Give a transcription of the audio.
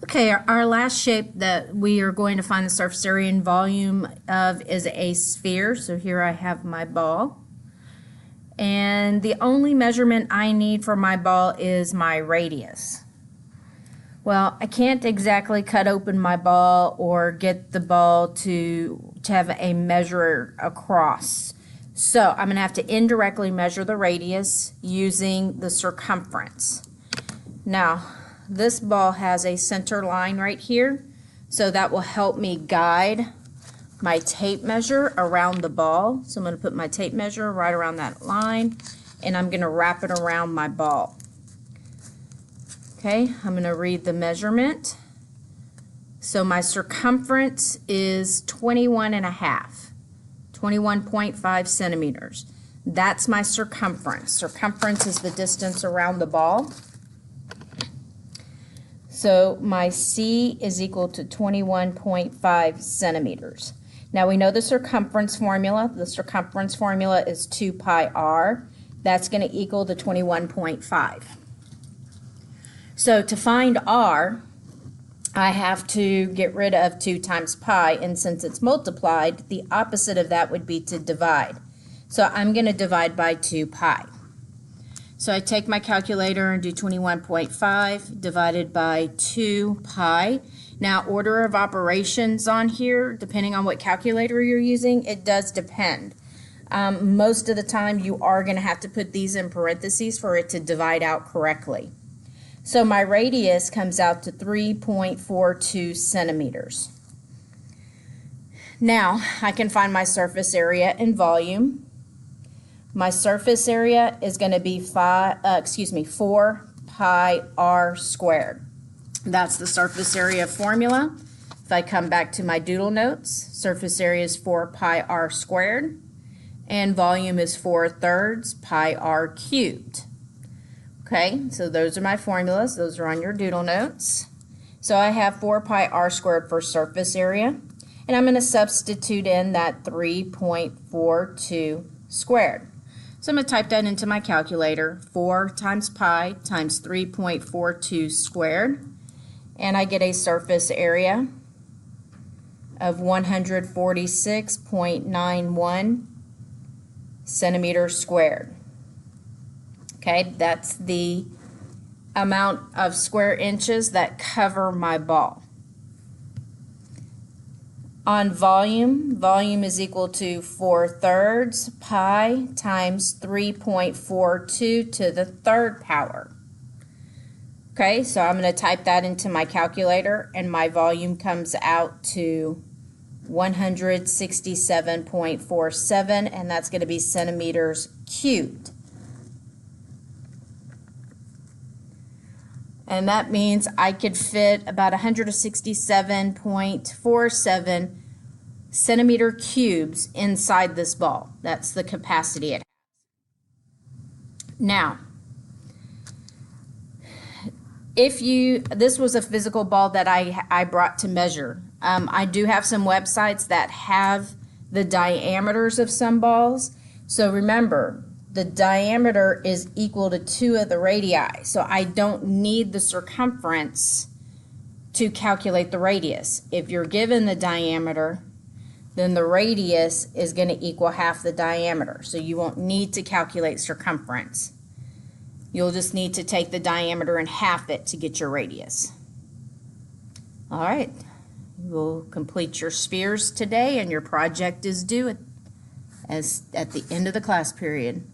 Okay, our last shape that we are going to find the surface area and volume of is a sphere. So here I have my ball. And the only measurement I need for my ball is my radius. Well, I can't exactly cut open my ball or get the ball to have a measure across. So I'm going to have to indirectly measure the radius using the circumference. Now, this ball has a center line right here, so that will help me guide my tape measure around the ball. So I'm going to put my tape measure right around that line, and I'm going to wrap it around my ball. Okay, I'm going to read the measurement. So my circumference is 21.5 centimeters. That's my circumference. Circumference is the distance around the ball. So my C is equal to 21.5 centimeters. Now we know the circumference formula. The circumference formula is 2 pi r. That's going to equal the 21.5. So to find r, I have to get rid of 2 times pi, and since it's multiplied, the opposite of that would be to divide. So I'm going to divide by 2 pi. So I take my calculator and do 21.5 divided by 2 pi. Now, order of operations on here, depending on what calculator you're using, it does depend. Most of the time, you are going to have to put these in parentheses for it to divide out correctly. So my radius comes out to 3.42 centimeters. Now, I can find my surface area and volume. My surface area is going to be 4 pi r squared. That's the surface area formula. If I come back to my doodle notes, surface area is 4 pi r squared, and volume is 4/3 pi r cubed. Okay, so those are my formulas. Those are on your doodle notes. So I have 4 pi r squared for surface area, and I'm going to substitute in that 3.42 squared. So I'm going to type that into my calculator, 4 times pi times 3.42 squared, and I get a surface area of 146.91 centimeters squared. Okay, that's the amount of square inches that cover my ball. On volume, volume is equal to 4/3 pi times 3.42 to the third power. Okay, so I'm going to type that into my calculator, and my volume comes out to 167.47, and that's going to be centimeters cubed. And that means I could fit about 167.47 centimeter cubes inside this ball. That's the capacity it has. Now, this was a physical ball that I brought to measure. I do have some websites that have the diameters of some balls. So remember, the diameter is equal to 2 of the radii, so I don't need the circumference to calculate the radius. If you're given the diameter, then the radius is going to equal half the diameter, so you won't need to calculate circumference. You'll just need to take the diameter and half it to get your radius. All right, you'll complete your spheres today, and your project is due at the end of the class period.